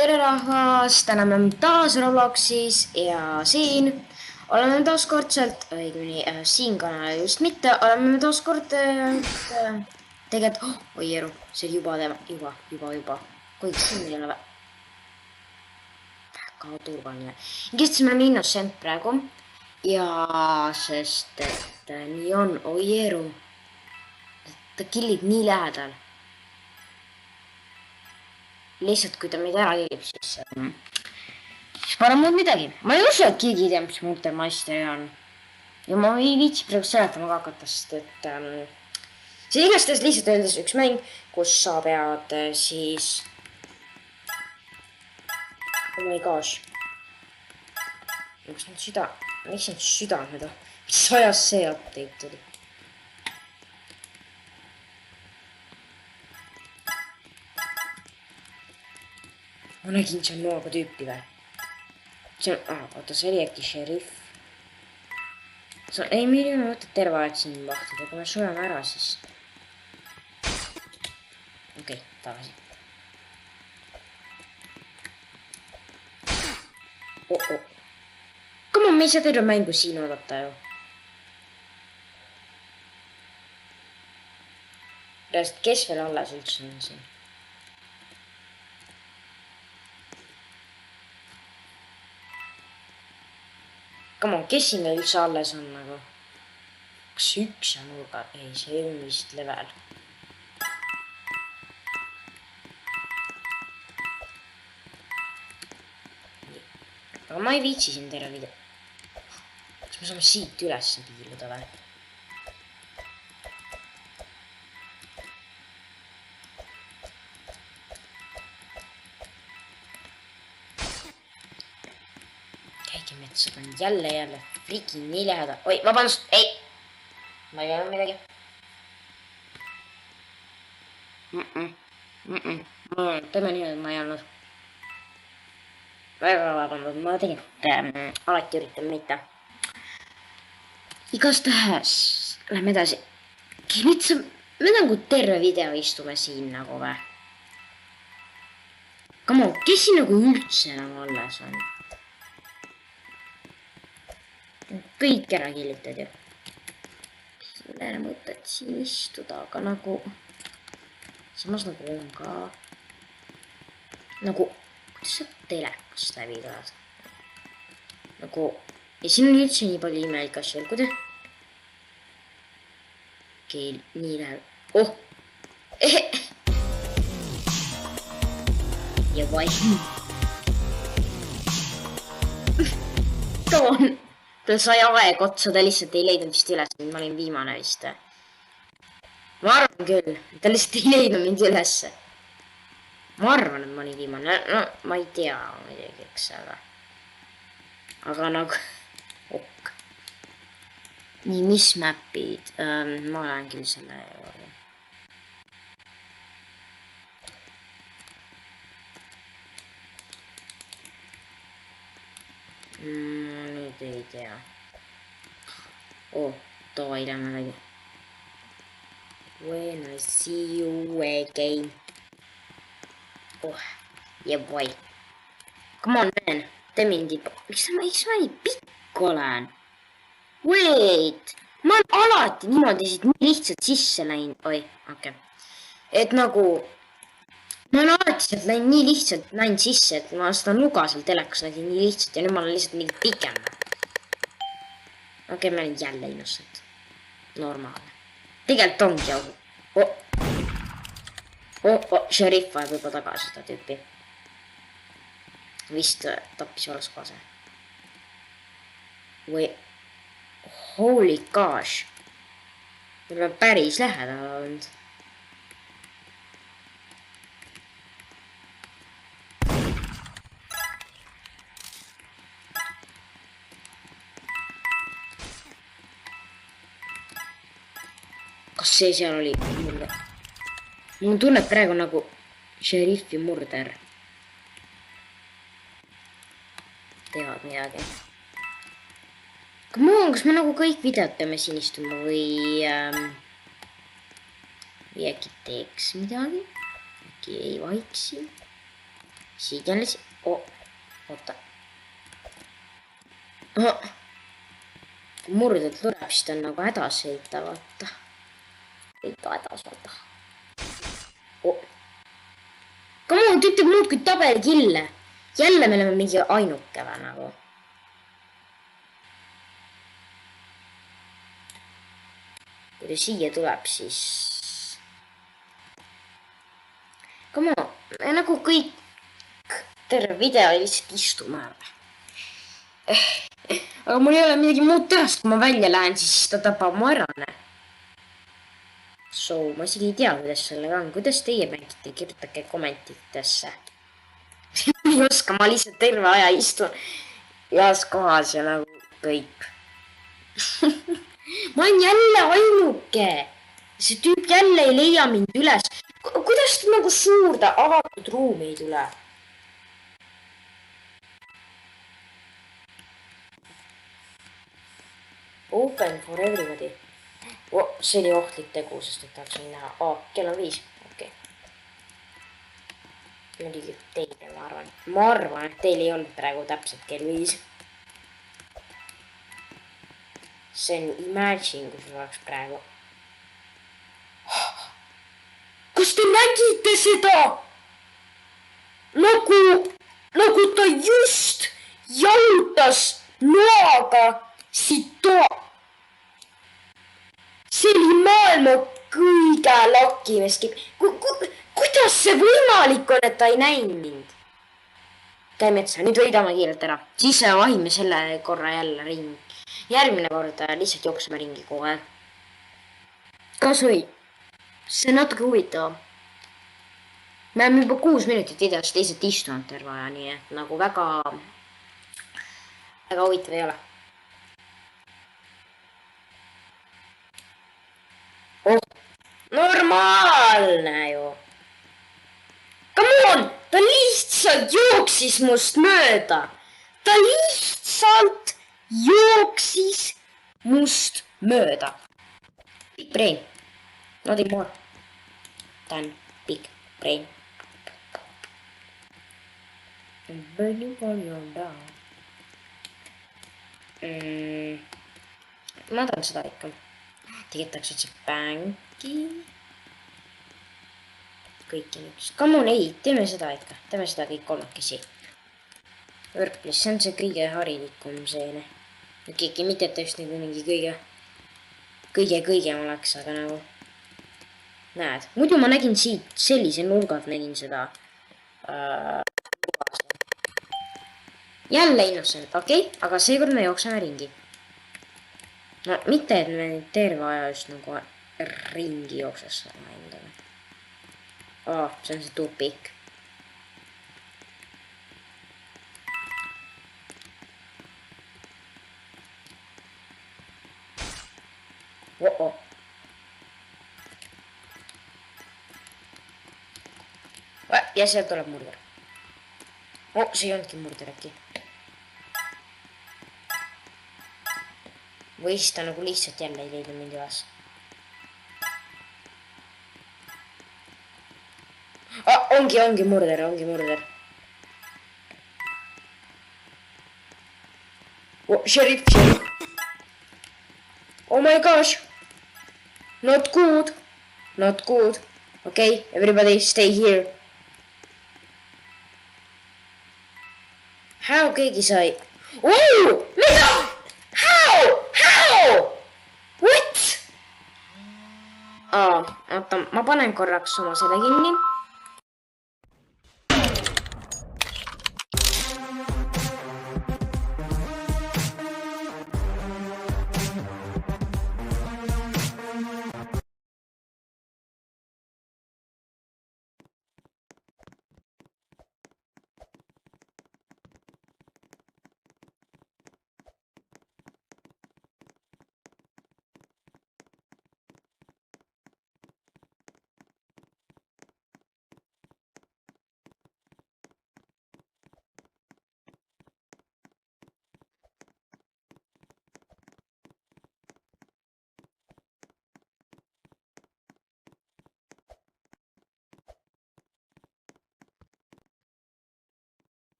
tere rahvas, täna me oleme taas Robloxis ja siin oleme taas kordselt, õigemini siin kanalil just mitte, oleme me taas kord tegelikult, oi eru, see oli juba, kuigi siin ei ole väga turvaline. Kindlasti me oleme innocent praegu ja sest, et nii on, oi eru, ta killib nii lähedal. Lihtsalt kui ta meid ära killib, siis pole muud midagi. Ma ei usu, et keegi ei tea, mis Mutter Meister on. Ja ma ei viitsi praegu seletama ka hakata, sest et see igastahes lihtsalt öeldes üks mäng, kus sa pead siis oh my gosh. Miks need südamed on? Mis ajas see update tuli? Ma nägin seal nooga tüüpi või? See on, oota, see oli äkki šerif. Ei, meil ei ole mõtet terve aeg siin vahtida, kui me sureme ära, siis... Okei, tagasi. Come on, me ei saa terve mängu siin oodata ju. Reast, kes veel alles üldse on siin? Come on, kes siin veel üldse alles on nagu? Kas üks on nurga? Ei, see on vist level. Aga ma ei viitsi siin terve video. Kas me saame siit üles piiluda või? Metsad on jälle freaking nii lähedal. Oi, vabandust, ei! Ma ei öelnud midagi. Teeme nii, et ma ei öelnud. Väga vabandust, ma tegelikult alati üritan mitte. Igastahes, lähme edasi. Me nagu terve video istume siin nagu või. Come on, kes siin nagu üldse nagu alles on? Kõik ära killitad ju. Selle mõtet siin istuda, aga nagu... Samas nagu on ka... Nagu... Kuidas sa telekast läbi tuled? Nagu... Ja siin on üldse nii palju imelik asju, olgu te? Okei, nii läheb... Oh! Ja vai! Come on! Ta sai aeg otsa, ta lihtsalt ei leidnud vist üles, ma olin viimane vist. Ma arvan küll, ta lihtsalt ei leidnud mind ülesse. Ma arvan, et ma olin viimane. No, ma ei tea midagi, eks, aga nagu... Ok. Nii, mis mapid? Ma olen küll selle juurde. Nüüd ei tea. Davai, lähme läbi. When I see you again. Yeah boy. Come on, man. Tee mind ei... Miks ma nii pikk olen? Wait. Ma olen alati niimoodi siit nii lihtsalt sisse läinud. Oi, okei. Et nagu... Ma olen alati sealt nii lihtsalt läinud sisse, et ma seda nuga seal telekas nägin nii lihtsalt ja nüüd ma olen lihtsalt mingi pikem. Okei, ma olen jälle innocent. Normaalne. Tegelikult ongi au. Šerif vajab juba tagasi seda tüüpi. Vist tappis olas kaasa. Või... Holy gosh. Meil on päris lähedal olnud. Kas see seal oli mulle? Mul tunneb praegu nagu šerifi murder. Teevad midagi. Kas me nagu kõik videod peame siin istuma või äkki teeks midagi? Äkki ei vaiksi? siit jälle oh, oota. Kui murded tuleb, siis ta on nagu hädas heita, vaata. Heita hädas, vaata. Come on, tüütab muudkui tabelikille. Jälle me oleme mingi ainuke või nagu. Kui ta siia tuleb, siis... Come on, me nagu kõik terve video lihtsalt istume. Aga mul ei ole midagi muud teha, sest kui ma välja lähen, siis ta tapab mu ära. So, ma isegi ei tea, kuidas sellega on. Kuidas teie mängite? Kirjutage kommentitesse. ei oska, ma lihtsalt terve aja istun heas kohas ja nagu kõik. ma olen jälle ainuke. See tüüp jälle ei leia mind üles. Kuidas ta nagu suurde avatud ruumi ei tule? Open for everybody. Oh, see oli ohtlik tegu, sest et tahaks näha. Kell on 5. Okei. Muidugi teile, ma arvan, et teil ei olnud praegu täpselt kell 5. See on imagine, kui sul oleks praegu. Kas te nägite seda? Nagu ta just jalutas noaga siit toa. See oli maailma kõige lakimeski. Kuidas see võimalik on, et ta ei näinud mind? Käi metsa, nüüd võidame kiirelt ära. Siis vahime selle korra jälle ringi. Järgmine kord lihtsalt jookseme ringi kogu aeg. Kas või? See on natuke huvitav. Me oleme juba 6 minutit videost lihtsalt istunud terve aja, nii et nagu väga huvitav ei ole. Normaalne ju. Come on, ta lihtsalt jooksis must mööda. Ta lihtsalt jooksis must mööda. Big brain. Nothing more than big brain. Ma tahan seda ikka. Tegitaks otse bänki. Kõiki üks. Come on, ei, teeme seda ikka. Teeme seda kõik kolmekesi. Workplace, see on see kõige harilikum seene. Keegi mitte, et just nagu mingi kõige oleks, aga nagu... Näed, muidu ma nägin siit sellise nurgad, nägin seda... Jälle innocent, okei? Aga seekord me jookseme ringi. No, mitte, et me terve aja just nagu ringi jooksesse endale. See on see tupik. Ja sealt tuleb murder. See ei olnudki murder äkki. Või siis ta nagu lihtsalt jälle ei leidnud mind üles. Ongi murder. Sheriff. Oh my gosh. Not good. Okay, everybody stay here. How keegi sai? Mida? How? What? Oota, ma panen korraks oma selle kinni.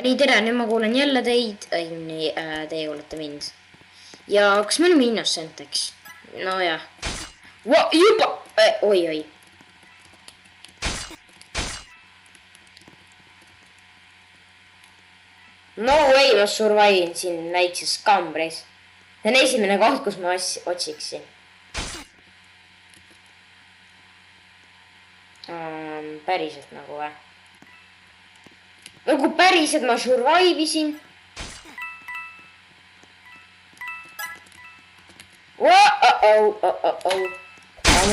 nii, tere, nüüd ma kuulen jälle teid, õigemini teie kuulete mind. Ja kas me oleme innocent, eks? Nojah. Juba! Oi. No way, ma survivin siin väikses kambris. See on esimene koht, kus ma otsiksin. Päriselt nagu või? Nagu päriselt ma survive isin. Mul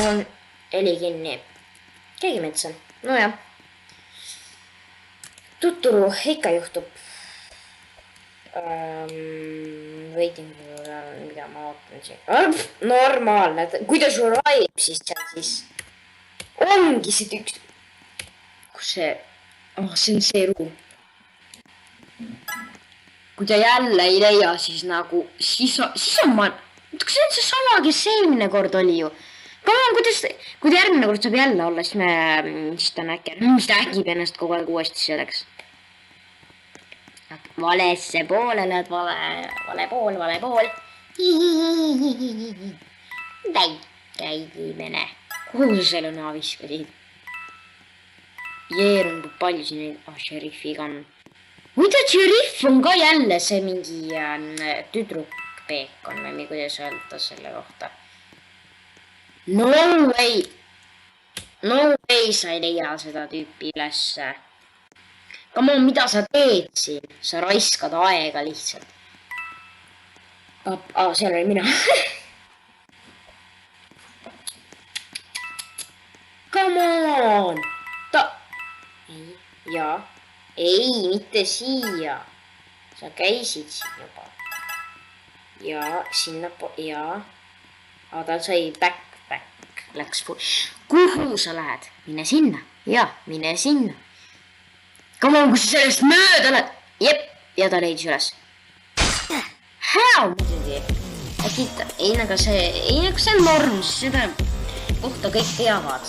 on heli kinni. Keegi metsa. Nojah. Tuturu ikka juhtub. Waiting, mida ma ootan siin. Normaalne. Kui ta survive, siis seal siis ongi see üks. Kus see? See on see ruum. Kui ta jälle ei leia, siis nagu, siis on ma, kas see on see sama, kes eelmine kord oli ju? Kui ta järgmine kord saab jälle olla, siis ta äkib ennast kogu aeg uuesti selleks. Valesse poole lähed, vale pool. Väike inimene. Kuhu sa selle naa viskasid? Jeerundub palju siin neid šerifiga on. Muide, šerif on ka jälle see mingi tüdrukpeekon või kuidas öelda selle kohta. No way sa ei leia seda tüüpi ülesse. Come on, mida sa teed siin? Sa raiskad aega lihtsalt. Seal oli mina. Come on! Ei, mitte siia. Sa käisid siin juba. Ja sinna tal sai backpack. Läks kuhu sa lähed? Mine sinna. Mine sinna. Come on, kui sa sellest mööda lähed. Jep, ja ta leidis üles. Hää muidugi. Ei, aga see on norm, seda kohta kõik teavad.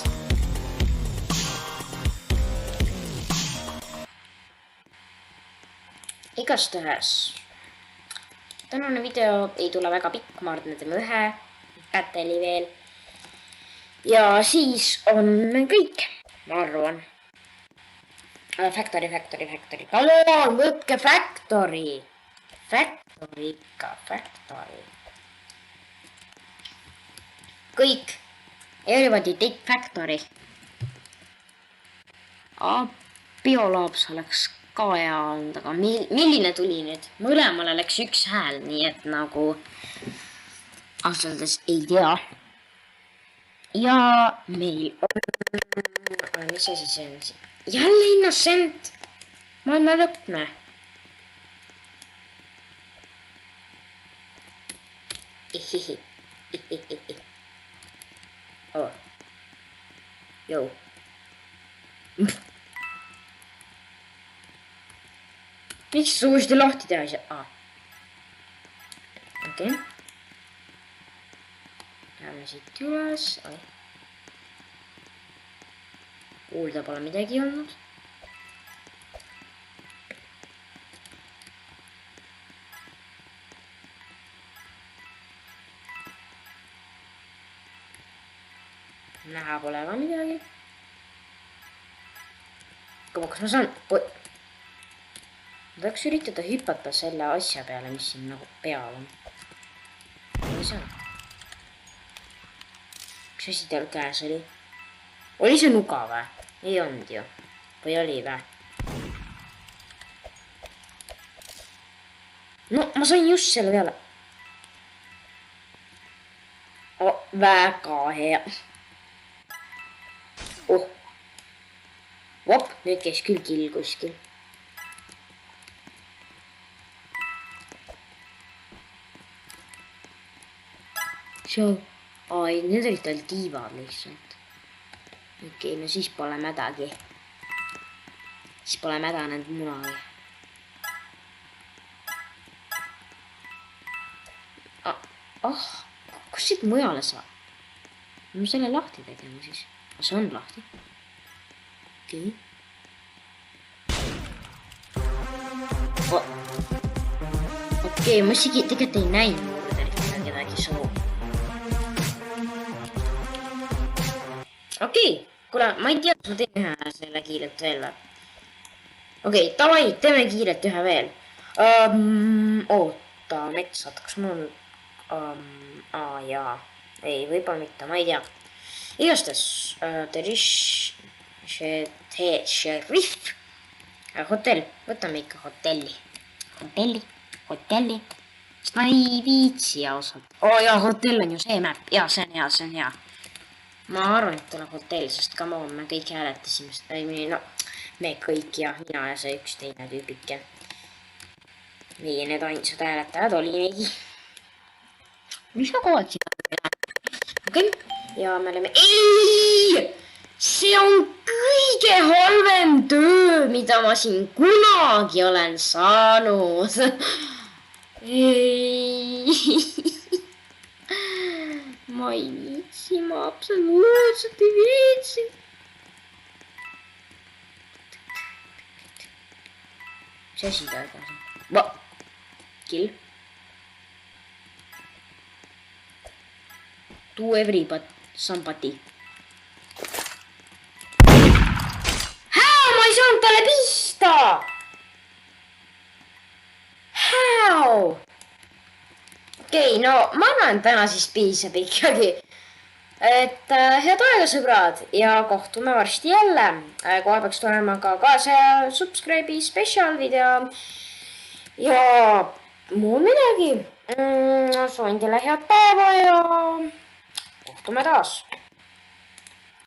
Igastahes. Tänane video ei tule väga pikk, ma arvan, et teeme ühe päteli veel. Ja siis on kõik, ma arvan. Factory. Palun, võtke Factory. Factory. Kõik. Everybody take Factory. Biolaabs oleks ka hea olnud, aga milline tuli nüüd? Mõlemale läks üks hääl, nii et nagu ausalt ei tea. Ja meil on, mis asi see on siin? Jälle innocent! Maailma lõpne. Jou. Miks sa uuesti lahti teha ei saa? Okei. Läheme siit üles. Kuulda pole midagi olnud. Näha pole ka midagi. Kas ma saan... Ma tahaks üritada hüpata selle asja peale, mis siin nagu peal on. Ei saa. Mis asi teil käes oli? Oli see nuga või? Ei olnud ju. Või oli või? No, ma sain just selle peale. Väga hea. Vop, nüüd käis küll kill kuskil. Ai, need olid tal tiivad lihtsalt. Okei, no siis pole mädagi. Siis pole mädanenud munagi. Kus siit mujale saab? Ma selle lahti tegema siis. See on lahti. Okei. okei, ma isegi tegelikult ei näinud juurde kedagi soo. Okei, kuule, ma ei tea, kas ma teen ühe selle kiirelt veel või? Okei, davai, teeme kiirelt ühe veel. Oota, metsad, kas mul on... jaa. Ei, võib-olla mitte, ma ei tea. Igastes, šerif. Hotell, võtame ikka hotelli. Hotelli. Sest ma ei viitsi ausalt. Jaa, hotell on ju see map. Jaa, see on hea. Ma arvan, et tuleb hotell, sest come on, me kõik hääletasime. No, me kõik ja mina ja see üks teine tüübike. Meie need ainsad hääletajad olimegi. Mis ma kogu aeg siin? Okei, ja me oleme... Ei! See on kõige halvem töö, mida ma siin kunagi olen saanud. Ei. Ma ei viitsi, ma absoluutselt ei viitsi. Mis asi ta on? Kill. To everybody, somebody. Ma ei saanud talle pista! How? Okei, no ma arvan, et täna siis piisab ikkagi. Et head aega, sõbrad, ja kohtume varsti jälle. Kohe peaks tulema ka kaasa subscribe'i special video. Ja muud midagi. Soovin teile head päeva ja kohtume taas.